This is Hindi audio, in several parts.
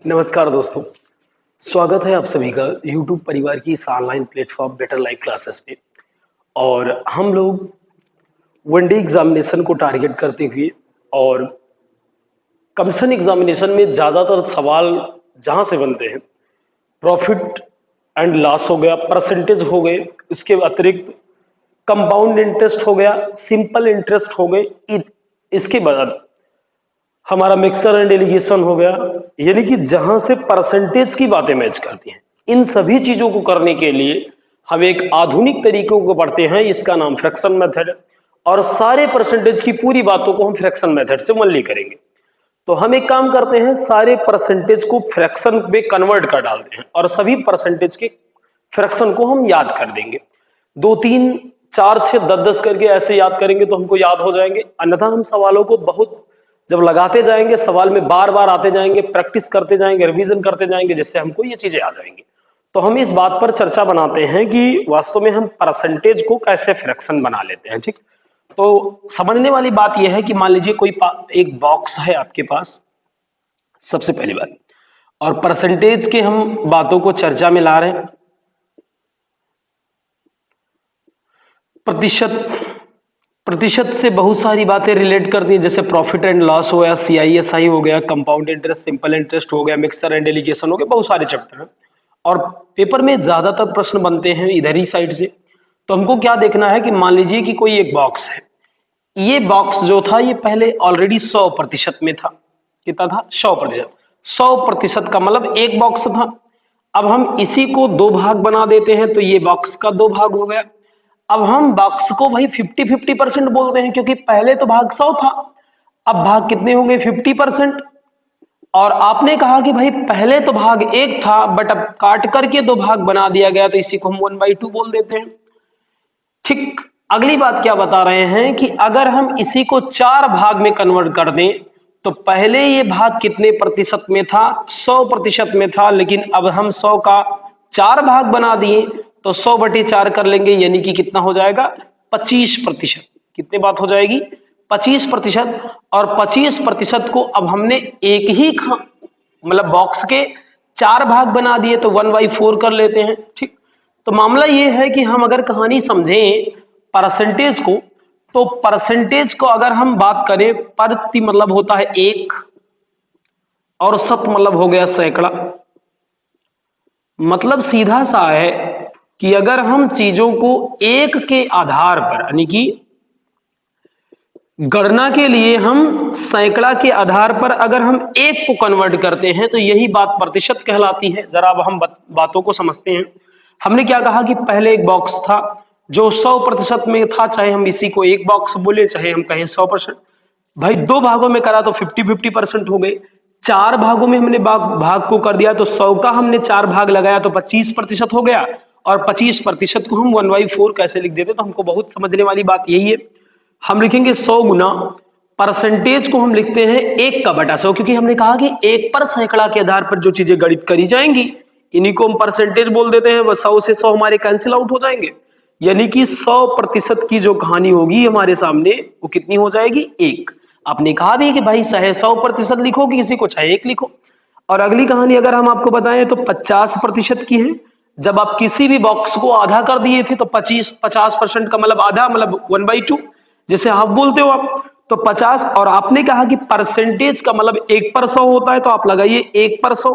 नमस्कार दोस्तों, स्वागत है आप सभी का YouTube परिवार की इस online platform better life classes पे। और हम लोग वनडे एग्जामिनेशन को टारगेट करते हुए और कमीशन एग्जामिनेशन में ज़्यादातर सवाल जहाँ से बनते हैं, प्रॉफिट एंड लॉस हो गया, परसेंटेज हो गए, इसके अतिरिक्त कंपाउंड इंटरेस्ट हो गया, सिंपल इंटरेस्ट हो गए, इसके बाद हमारा मिक्सर एंड एलिगेशन हो गया, यानी कि जहां से परसेंटेज की बातें मैच करती हैं। इन सभी चीजों को करने के लिए हम एक आधुनिक तरीकों को पढ़ते हैं, इसका नाम फ्रैक्शन मेथड है। और सारे परसेंटेज की पूरी बातों को हम फ्रैक्शन मेथड से ओनली करेंगे। तो हम एक काम करते हैं, सारे परसेंटेज को फ्रैक्शन में कन्वर्ट कर डालते हैं और सभी परसेंटेज के फ्रैक्शन को हम याद कर देंगे। 2 3 4 6 10 10 करके ऐसे याद करेंगे तो हमको याद हो जाएंगे। अन्यथा हम सवालों को बहुत जब लगाते जाएंगे, सवाल में बार बार आते जाएंगे, प्रैक्टिस करते जाएंगे, रिवीजन करते जाएंगे, जिससे हमको ये चीजें आ जाएंगी। तो हम इस बात पर चर्चा बनाते हैं कि वास्तव में हम परसेंटेज को कैसे फ्रैक्शन बना लेते हैं। ठीक, तो समझने वाली बात यह है कि मान लीजिए कोई एक बॉक्स है आपके पास, सबसे पहली बात, और परसेंटेज के हम बातों को चर्चा में ला रहे हैं। प्रतिशत से बहुत सारी बातें रिलेट करती हैं, जैसे प्रॉफिट एंड लॉस हो गया, CISI हो गया, कंपाउंड इंटरेस्ट, सिंपल इंटरेस्ट हो गया, मिक्सर एंड एलिगेशन हो गया, बहुत सारे चैप्टर हैं। और पेपर में ज्यादातर प्रश्न बनते हैं इधर ही साइड से। तो हमको क्या देखना है कि मान लीजिए कि कोई एक बॉक्स है, ये बॉक्स जो था ये पहले ऑलरेडी 100% में था। कितना था? 100%। 100% का मतलब एक बॉक्स था। अब हम इसी को 2 भाग बना देते हैं, तो ये बॉक्स का 2 भाग हो गया। अब हम बॉक्स को भाई 50-50% बोलते हैं, क्योंकि पहले तो भाग 100 था, अब भाग कितने होंगे? 50%। और आपने कहा कि भाई पहले तो भाग 1 था, बट अब काट करके 2 भाग बना दिया गया, तो इसी को हम 1/2 बोल देते हैं। ठीक, अगली बात क्या बता रहे हैं कि अगर हम इसी को 4 भाग में कन्वर्ट कर दें, तो पहले ये भाग कितने प्रतिशत में था? 100% में था, लेकिन अब हम 100 का 4 भाग बना दिए, तो 100/4 कर लेंगे, यानी कि कितना हो जाएगा? 25%। कितनी बात हो जाएगी? 25%। और 25% को अब हमने एक ही मतलब बॉक्स के 4 भाग बना दिए, तो 1/4 कर लेते हैं। ठीक, तो मामला ये है कि हम अगर कहानी समझें परसेंटेज को, तो परसेंटेज को अगर हम बात करें, प्रति मतलब होता है 1, और शत मतलब हो गया सैकड़ा। मतलब सीधा सा है कि अगर हम चीजों को एक के आधार पर, यानी कि गणना के लिए हम सैकड़ा के आधार पर अगर हम एक को कन्वर्ट करते हैं, तो यही बात प्रतिशत कहलाती है। जरा अब हम बातों को समझते हैं। हमने क्या कहा कि पहले एक बॉक्स था जो 100% में था, चाहे हम इसी को एक बॉक्स बोले, चाहे हम कहें 100%। भाई 2 भागों में करा तो 50-50% हो गए। 4 भागों में हमने भाग को कर दिया, तो 100 का हमने 4 भाग लगाया, तो 25% हो गया। और 25% को हम 1/4 कैसे लिख देते? तो हमको बहुत समझने वाली बात यही है। हम लिखेंगे 100 गुना परसेंटेज को हम लिखते हैं 1 का बटा 100, क्योंकि हमने कहा कि 1 पर सैकड़ा के आधार पर जो चीजें गणित करी जाएंगी, इन्हीं को हम परसेंटेज बोल देते हैं। 100 से 100 हमारे कैंसिल आउट हो जाएंगे, यानी कि 100% की जो कहानी होगी हमारे सामने, वो कितनी हो जाएगी? 1। आपने कहा भी कि भाई चाहे 100% लिखो, कि किसी को चाहे 1 लिखो। और अगली कहानी अगर हम आपको बताएं तो 50% की है। जब आप किसी भी बॉक्स को आधा कर दिए थे, तो 50% का मतलब आधा, मतलब 1/2, जिसे हाफ बोलते हो आप। तो 50, और आपने कहा कि परसेंटेज का मतलब 1 पर 100 होता है, तो आप लगाइए 1 पर 100।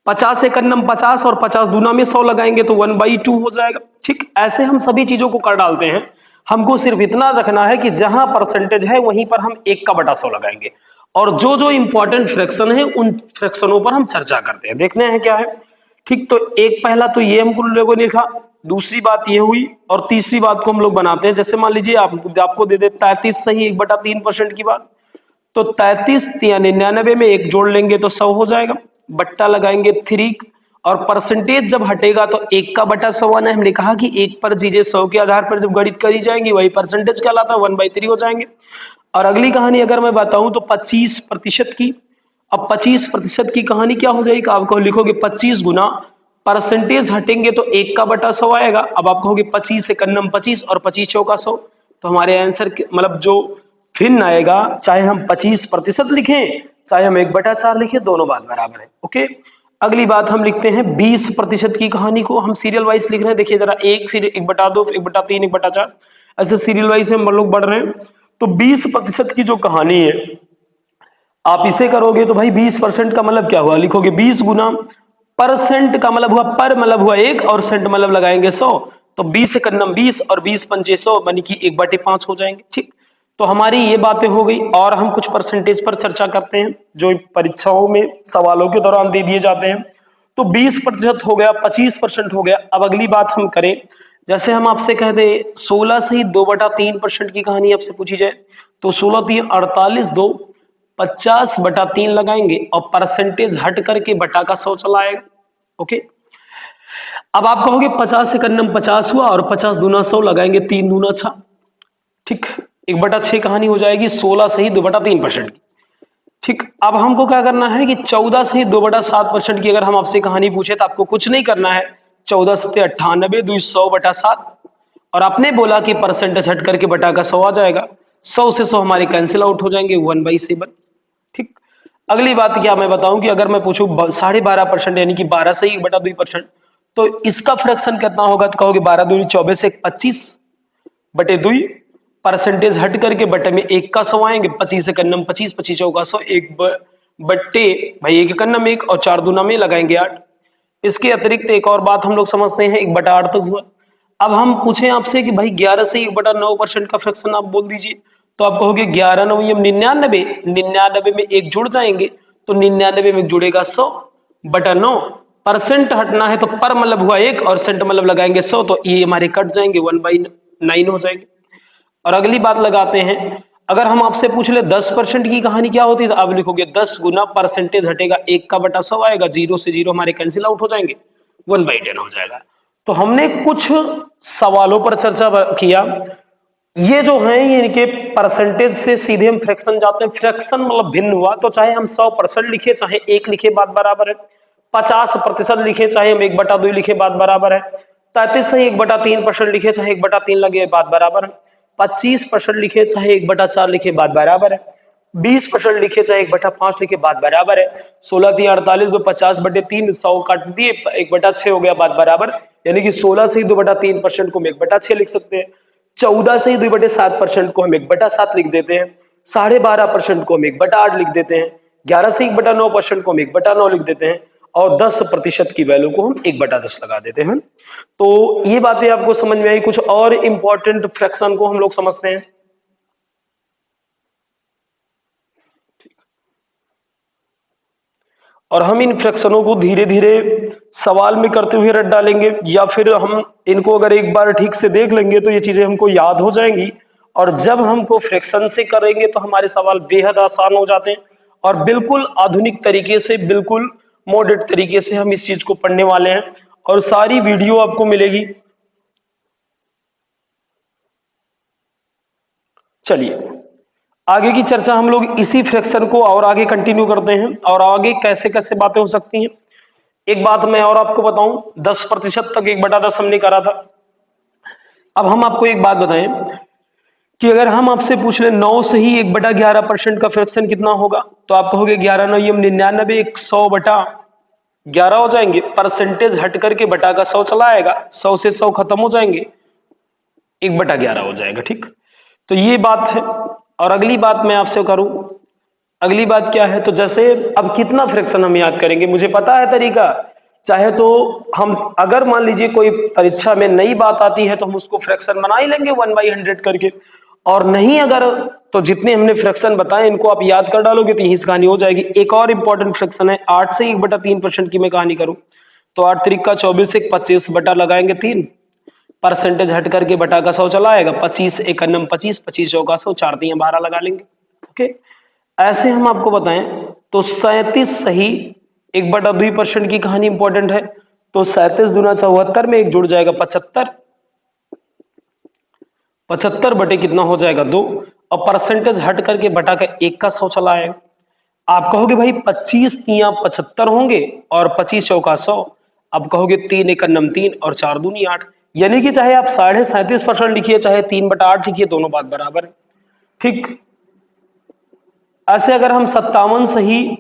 50 एक अन्नम 50, और 50 दूना में 100 लगाएंगे तो 1/2 हो जाएगा। ठीक, ऐसे हम सभी चीजों को कर डालते हैं। हमको सिर्फ इतना रखना है कि जहां परसेंटेज है वहीं पर हम 1 का बटा 100 लगाएंगे, और जो जो इंपॉर्टेंट फ्रैक्शन है उन फ्रैक्शनों पर हम चर्चा करते हैं, देखने हैं क्या है। ठीक, तो एक पहला तो ये हम लोगों ने लिखा, दूसरी बात ये हुई, और तीसरी बात को हम लोग बनाते हैं। जैसे मान लीजिए आपको दे दे 33 सही 1/3% की बात, तो 33 या 99 में 1 जोड़ लेंगे तो 100 हो जाएगा। बट्टा लगाएंगे 3, और परसेंटेज जब हटेगा तो 1 का बटा 100 आना है। हमने कहा कि 1 पर चीजें 100 के आधार पर जब गणित करी जाएंगी, वही परसेंटेज कहलाता है, 1/3 हो जाएंगे। और अगली कहानी अगर मैं बताऊं तो 25% की। अब 25% की कहानी क्या हो जाएगी? आप लिखोगे 25 गुना परसेंटेज हटेंगे तो 1 का बटा 100 आएगा। अब आप कहोगे 25 एक अन्नम 25, और 25 चौका 100, तो हमारे आंसर मतलब जो भिन्न आएगा, चाहे हम 25% लिखें चाहे हम 1/4 लिखें, दोनों बात बराबर है। ओके, अगली बात हम लिखते हैं 20% की कहानी को हम सीरियल वाइज लिख रहे हैं। देखिए जरा, 1 फिर 1/2 फिर 1/3 1/4, ऐसे सीरियल वाइज हम लोग बढ़ रहे हैं। तो 20% की जो कहानी है आप इसे करोगे तो भाई 20% का मतलब क्या हुआ, लिखोगे 20 गुना परसेंट का मतलब हुआ, पर मतलब हुआ 1 और सेंट मतलब लगाएंगे 100, तो 20 एकन्नम 20 और 20 पंचे 100 यानी कि 1/5 हो जाएंगे। ठीक, तो हमारी ये बातें हो गई और हम कुछ परसेंटेज पर चर्चा करते हैं जो परीक्षाओं में सवालों के दौरान दे दिए जाते हैं। तो 20% हो गया, 25% हो गया। अब अगली बात हम करें, जैसे हम आपसे कह दे 16 से ही 2/3% की कहानी आपसे पूछी जाए, तो 16 3 48, 2 50/3 लगाएंगे और परसेंटेज हट करके बटा का 100 चला आएगा। ओके, अब आप कहोगे 50 एकन्नम 50 हुआ और 50 दूना 100 लगाएंगे, 3 दूना 6। ठीक, 1/6 कहानी हो जाएगी 16 से ही 2/3% की। ठीक, अब हमको क्या करना है कि 14 से ही 2/7% की अगर हम आपसे कहानी पूछे तो आपको कुछ नहीं करना है, 14 सत्ते 98, 2 100/7, और आपने बोला कि परसेंटेज हट करके बटा का 100 आ जाएगा, 100 से 100 हमारे कैंसिल आउट हो जाएंगे, 1/7। ठीक, अगली बात क्या मैं बताऊं कि अगर मैं पूछूं 12.5% यानी कि 12 से ही 1/2%, तो इसका फ्रैक्शन कितना होगा, तो कहोगे 12 दूनी 24 1 25/2, परसेंटेज हट करके बटे में 1 का 100 आएंगे, 25 एकन्नम 25, 25 चौका 100, 1 बट्टे भाई 1 एकन्नम 1 और 4 दूना में लगाएंगे 8। इसके अतिरिक्त एक और बात हम लोग समझते हैं, 1/8 तक हुआ। अब हम पूछें आपसे कि भाई 11 से 1/9% का फ्रैक्शन आप बोल दीजिए, तो आप कहोगे 11 9 99, 99 में 1 जुड़ जाएंगे, तो 99 में जुड़ेगा 100/9, परसेंट हटना है तो पर मतलब हुआ 1 और सेंट मतलब लगाएंगे 100, तो ये हमारे कट जाएंगे, 1/9 हो जाएंगे। और अगली बात लगाते हैं, अगर हम आपसे पूछ ले 10% की कहानी क्या होती है, तो आप लिखोगे 10 गुना परसेंटेज हटेगा 1 का बटा 100 आएगा, 0 से 0 हमारे कैंसिल आउट हो जाएंगे, 1/10 हो जाएगा। तो हमने कुछ सवालों पर चर्चा किया, ये जो है ये इनके परसेंटेज से सीधे हम फ्रैक्शन जाते हैं। फ्रैक्शन मतलब भिन्न हुआ, तो चाहे हम 100% लिखे चाहे 1 लिखे बात बराबर है, 50% लिखे चाहे हम 1/2 लिखे बात बराबर है, 33 से 1/3% लिखे चाहे 1/3 लगे बात बराबर है, 25% लिखे चाहे 1/4 लिखे बात बराबर है, 20% लिखे चाहे 1/5 लिखे बात बराबर है, 16 3 48, 50/3 100 काट दिए, 1/6 हो गया बात बराबर, यानी कि 16 से ही 2/3% को हम 1/6 लिख सकते हैं, 14 से ही 2/7% को हम 1/7 लिख देते हैं, 12.5% को हम 1/8 लिख देते हैं, 11 से 1/9% को हम 1/9 लिख देते हैं, और 10% की वैल्यू को हम 1/10 लगा देते हैं। तो ये बातें आपको समझ में आई। कुछ और इंपॉर्टेंट फ्रैक्शन को हम लोग समझते हैं। और हम इन फ्रैक्शनों को धीरे धीरे सवाल में करते हुए रट डालेंगे, या फिर हम इनको अगर एक बार ठीक से देख लेंगे तो ये चीजें हमको याद हो जाएंगी, और जब हमको फ्रैक्शन से करेंगे तो हमारे सवाल बेहद आसान हो जाते हैं, और बिल्कुल आधुनिक तरीके से, बिल्कुल मॉडर्न तरीके से हम इस चीज को पढ़ने वाले हैं, और सारी वीडियो आपको मिलेगी। चलिए आगे की चर्चा हम लोग इसी फ्रैक्शन को और आगे कंटिन्यू करते हैं, और आगे कैसे कैसे बातें हो सकती हैं। एक बात मैं और आपको बताऊं, 10% तक 1/10 हमने करा था। अब हम आपको एक बात बताएं कि अगर हम आपसे पूछ लें 9 से ही 1/11% का फ्रैक्शन कितना होगा, तो आप कहोगे 11 9 99, 100/11 हो जाएंगे, परसेंटेज हट करके बटा का 100 चला आएगा, 100 से 100 खत्म हो जाएंगे, 1/11 हो जाएगा। ठीक, तो ये बात है। और अगली बात मैं आपसे करूं, अगली बात क्या है, तो जैसे अब कितना फ्रैक्शन हम याद करेंगे, मुझे पता है तरीका। चाहे तो हम अगर मान लीजिए कोई परीक्षा में नई बात आती है तो हम उसको फ्रैक्शन बना ही लेंगे 1/100 करके, और नहीं अगर तो जितने हमने फ्रैक्शन बताए इनको आप याद कर डालोगे तो यही से कहानी हो जाएगी। एक और इंपॉर्टेंट फ्रैक्शन है, 8 से 1/3% की मैं कहानी करूं, तो 8 3 का 24, 25 बटा लगाएंगे 3, परसेंटेज हट करके बटा का 100 चला आएगा, 25 एकन्नम 25, 25 चौका 100, 4 3 12 लगा लेंगे। ओके, ऐसे हम आपको बताएं तो 37 सही 1/2% की कहानी इंपॉर्टेंट है, तो 37 दूना 74 में 1 जुड़ जाएगा 75, 75 बटे कितना हो जाएगा 2, और परसेंटेज हट करके बटा का 1 का 100 चला है। आप कहोगे भाई 25 तिया 75 होंगे और 25 चौका 100, अब कहोगे 3 एकन्नम 3 और 4 दूनी 8, यानी कि चाहे आप 37.5% लिखिए चाहे 3/8 लिखिए, दोनों बात बराबर है। ठीक, ऐसे अगर हम 57 सही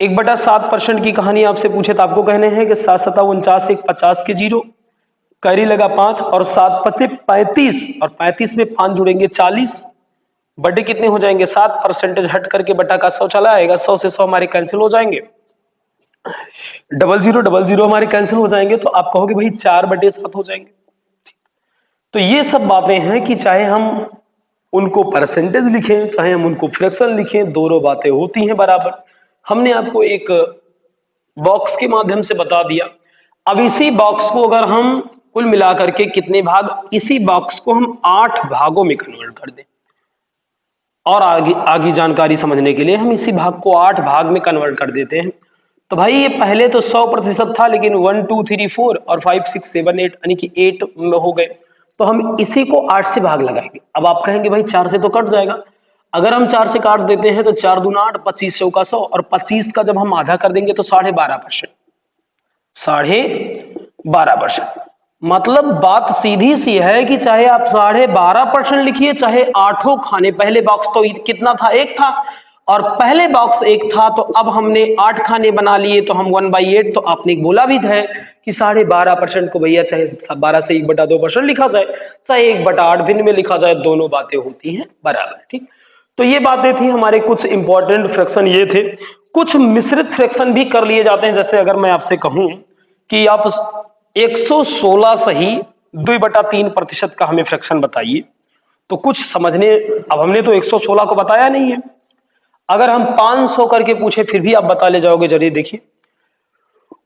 1/7% की कहानी आपसे पूछे तो आपको कहने हैं कि 7×7 = 49, 1 50 के 0, कैरी लगा 5 और 7 × 5 = 35 और 35 में 5 जुड़ेंगे 40, बटे कितने हो जाएंगे 7, परसेंटेज हट करके बटा का 100 चला आएगा, 100 से 100 हमारे कैंसिल हो जाएंगे, 0000 हमारे कैंसिल हो जाएंगे, तो आप कहोगे भाई 4/7 हो जाएंगे। तो ये सब बातें हैं कि चाहे हम उनको परसेंटेज लिखें चाहे हम उनको फ्रैक्शन लिखें, दोनों बातें होती हैं बराबर। हमने आपको एक बॉक्स के माध्यम से बता दिया। अब इसी बॉक्स को अगर हम कुल मिलाकर के कितने भाग, इसी बॉक्स को हम 8 भागों में कन्वर्ट कर दें और आगे जानकारी समझने के लिए हम इसी भाग को 8 भाग में कन्वर्ट कर देते हैं। तो भाई ये पहले तो 100% था, लेकिन 1 2 3 4 और 5 6 7 8 यानी कि 8 में हो गए, तो हम इसी को 8 से भाग लगाएंगे। अब आप कहेंगे भाई 4 से तो कट जाएगा, अगर हम 4 से काट देते हैं तो 4 दूना 8, 25 चौका 100 और 25 का जब हम आधा कर देंगे तो 12.5%, 12.5%। मतलब बात सीधी सी है कि चाहे आप 12.5% लिखिए चाहे 8 खाने, पहले बॉक्स तो कितना था 1 था और पहले बॉक्स 1 था, तो अब हमने 8 खाने बना लिए तो हम 1/8, तो आपने बोला भी है कि 12.5% को भैया चाहे 12 से 1/2% लिखा जाए चाहे 1/8 भिन्न में लिखा जाए, दोनों बातें होती हैं बराबर। ठीक, तो ये बातें थी हमारे, कुछ इंपॉर्टेंट फ्रैक्शन ये थे। कुछ मिश्रित फ्रैक्शन भी कर लिए जाते हैं, जैसे अगर मैं आपसे कहूं कि आप 116 सही 2/3% का हमें फ्रैक्शन बताइए, तो कुछ समझने, अब हमने तो 116 को बताया नहीं है, अगर हम 500 करके पूछे फिर भी आप बता ले जाओगे। जरिए देखिए,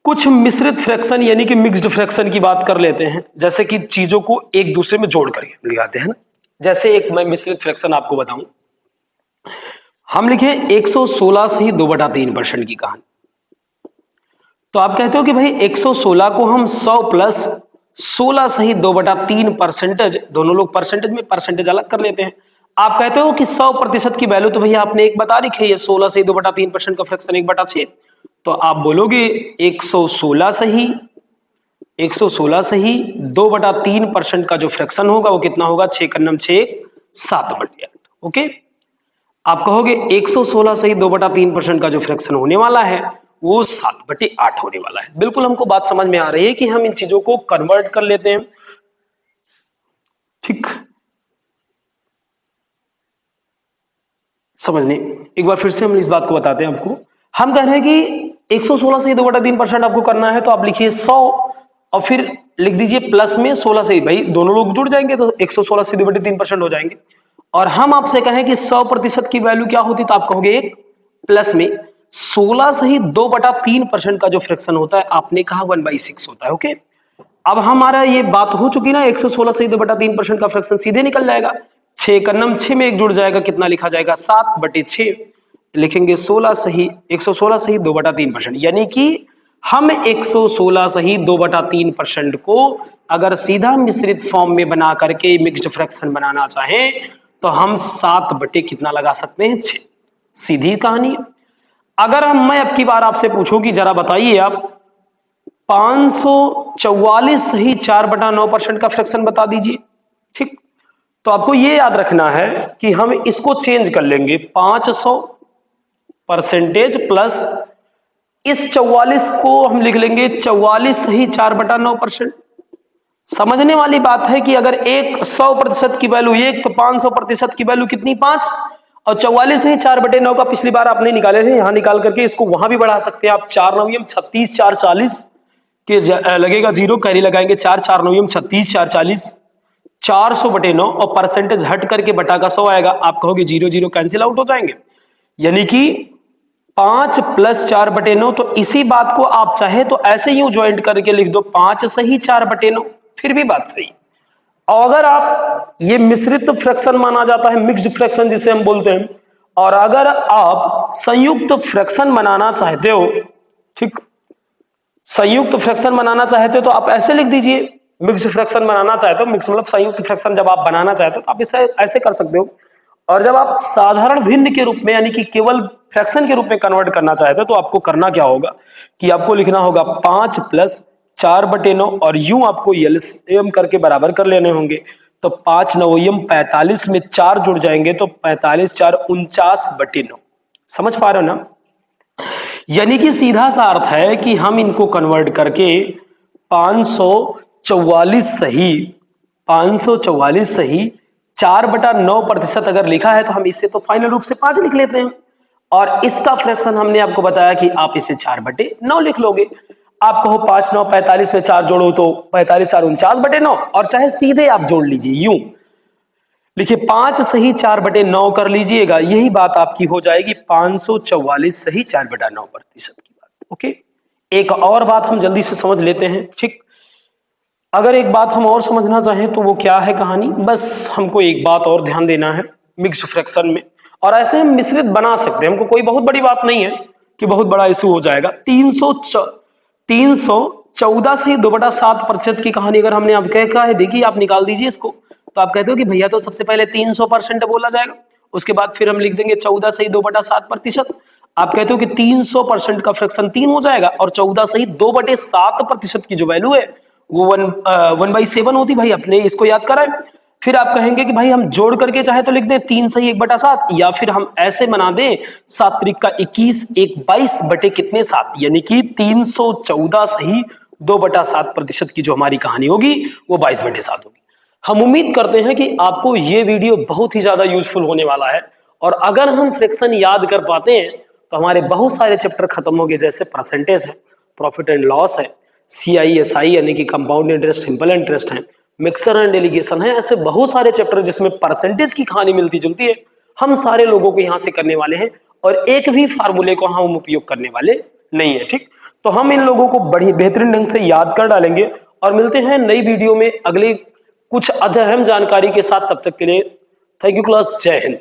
कुछ मिश्रित फ्रैक्शन यानी कि मिक्स्ड फ्रैक्शन की बात कर लेते हैं, जैसे कि चीजों को एक दूसरे में जोड़ करके लिखाते हैं ना। जैसे एक मैं मिश्रित फ्रैक्शन आपको बताऊं, हम लिखे 116 सही 2/3% की कहानी, तो आप कहते हो कि भाई 116 को हम 100 + 16 सही 2/3%, दोनों लोग परसेंटेज में परसेंटेज अलग कर लेते हैं। आप कहते हो कि 100% की वैल्यू तो भैया आपने एक बता रखी है, ये 16 सही 2/3% का फ्रैक्शन 1/6, तो आप बोलोगे 116 सही 2/3% का जो फ्रैक्शन होगा वो कितना होगा, 6 × 6 = 7/8। ओके, आप कहोगे 116 सही 2/3% का जो फ्रैक्शन होने वाला है वो 7/8 होने वाला है। बिल्कुल हमको बात समझ में आ रही है कि हम इन चीजों को कन्वर्ट कर लेते हैं। ठीक, समझने एक बार फिर से हम इस बात को बताते हैं आपको। हम कह रहे हैं कि 116 सही 2/3% आपको करना है, तो आप लिखिए 100 और फिर लिख दीजिए प्लस में 16 सही, भाई दोनों लोग जुड़ जाएंगे तो 116 सही 2/3% हो जाएंगे। और हम आपसे कहें कि 100% की वैल्यू क्या होती, तो आप कहोगे 1 प्लस में 16 सही 2/3% का जो फ्रैक्शन होता है आपने कहा 1/6 होता है। ओके, अब हमारा ये बात हो चुकी ना, 116 सही 2/3% का फ्रैक्शन सीधे निकल जाएगा, 6 का नम 6 में 1 जुड़ जाएगा, कितना लिखा जाएगा 7/6, लिखेंगे 116 सही 2/3%, यानी कि हम 116 सही 2/3% को अगर सीधा मिश्रित फॉर्म में बना करके मिक्स्ड फ्रैक्शन बनाना चाहें तो हम 7 कितना लगा सकते हैं 6, सीधी कहानी। अगर मैं अब की बार आपसे पूछूं कि जरा बताइए आप 544 सही 4/9% का फ्रैक्शन बता दीजिए। ठीक, तो आपको ये याद रखना है कि हम इसको चेंज कर लेंगे, 500% प्लस इस 44 को हम लिख लेंगे 44 सही 4/9%। समझने वाली बात है कि अगर एक 100% की वैल्यू 1 तो 500% की वैल्यू कितनी 5, और 44 नहीं 4/9 का पिछली बार आपने निकाले थे, यहां निकाल करके इसको वहां भी बढ़ा सकते हैं आप। 4 9 36 4 40 के लगेगा 0, कैरी लगाएंगे 4 4 9 36 4 40 400/9 और परसेंटेज हट करके बटा का 100 आएगा। आप कहोगे 0 0 कैंसिल आउट हो जाएंगे, यानी कि 5 + 4/9। तो इसी बात को आप चाहे तो ऐसे ही ज्वाइंट करके लिख दो 5 सही 4/9, फिर भी बात सही। और अगर आप ये मिश्रित फ्रैक्शन माना जाता है, मिक्स्ड फ्रैक्शन जिसे हम बोलते हैं, और अगर आप संयुक्त फ्रैक्शन बनाना चाहते हो, ठीक, संयुक्त फ्रैक्शन बनाना चाहते हो तो आप ऐसे लिख दीजिए। मिक्स्ड फ्रैक्शन बनाना चाहते हो, मिक्स मतलब संयुक्त फ्रैक्शन जब आप बनाना चाहते हो तो आप इसे ऐसे कर सकते हो, और जब आप साधारण भिन्न के रूप में यानी कि केवल फ्रैक्शन के रूप में कन्वर्ट करना चाहते हो तो आपको करना क्या होगा कि आपको लिखना होगा 5 + 4/9 और यूं आपको एलसीएम करके बराबर कर लेने होंगे। तो 5 9 45 में 4 जुड़ जाएंगे तो 45 4 49/9। समझ पा रहे हो ना? यानी कि सीधा सा अर्थ है कि हम इनको कन्वर्ट करके 544 सही 544 सही 4/9% अगर लिखा है तो हम इसे तो फाइनल रूप से 5 लिख लेते हैं। और इसका फ्रैक्शन हमने आपको बताया कि आप इसे 4/9 लिख लोगे। आप कहो 5 9 45 में 4 जोड़ो तो 45 4 49/9, और चाहे सीधे आप जोड़ लीजिए, यूं लिखिए 5 सही 4/9 कर लीजिएगा, यही बात आपकी हो जाएगी 544 सही 4/9% की बात। ओके, एक और बात हम जल्दी से समझ लेते हैं। ठीक, अगर एक बात हम और समझना चाहें तो वो क्या है कहानी, बस हमको एक बात और ध्यान देना है मिक्स्ड फ्रैक्शन में, और ऐसे हम मिश्रित बना सकते हैं, हमको कोई बहुत बड़ी बात नहीं है कि बहुत बड़ा इशू हो जाएगा। 314 सही 2/7% की कहानी अगर हमने अब कहा है, देखिए आप निकाल दीजिए इसको, तो आप कहते हो कि भैया तो सबसे पहले 300% बोला जाएगा, उसके बाद फिर हम लिख देंगे 14 सही 2/7%। आप कहते हो कि 300% का फ्रैक्शन 3 हो जाएगा, और 14 सही 2/7% की जो वैल्यू है वो 1/7 होती। भाई अपने इसको याद कराएं। फिर आप कहेंगे कि भाई हम जोड़ करके चाहे तो लिख दें 3 सही 1/7, या फिर हम ऐसे बना दें 7 त्रिक का 21 1 22 बटे कितने 7, यानी कि 314 सही 2/7% की जो हमारी कहानी होगी वो 22/7 होगी। हम उम्मीद करते हैं कि आपको ये वीडियो बहुत ही ज्यादा यूजफुल होने वाला है, और अगर हम फ्रैक्शन याद कर पाते हैं तो हमारे बहुत सारे चैप्टर खत्म हो गए, जैसे परसेंटेज है, प्रॉफिट एंड लॉस है, CISI यानी कि कंपाउंड इंटरेस्ट, सिंपल इंटरेस्ट है, मिक्सर एंड डेलीगेशन है, ऐसे बहुत सारे चैप्टर जिसमें परसेंटेज की कहानी मिलती जुलती है, हम सारे लोगों को यहां से करने वाले हैं, और एक भी फार्मूले को हम उपयोग करने वाले नहीं है। ठीक, तो हम इन लोगों को बड़ी बेहतरीन ढंग से याद कर डालेंगे, और मिलते हैं नई वीडियो में अगले कुछ अहम जानकारी के साथ। तब तक के लिए थैंक यू क्लास, जय हिंद।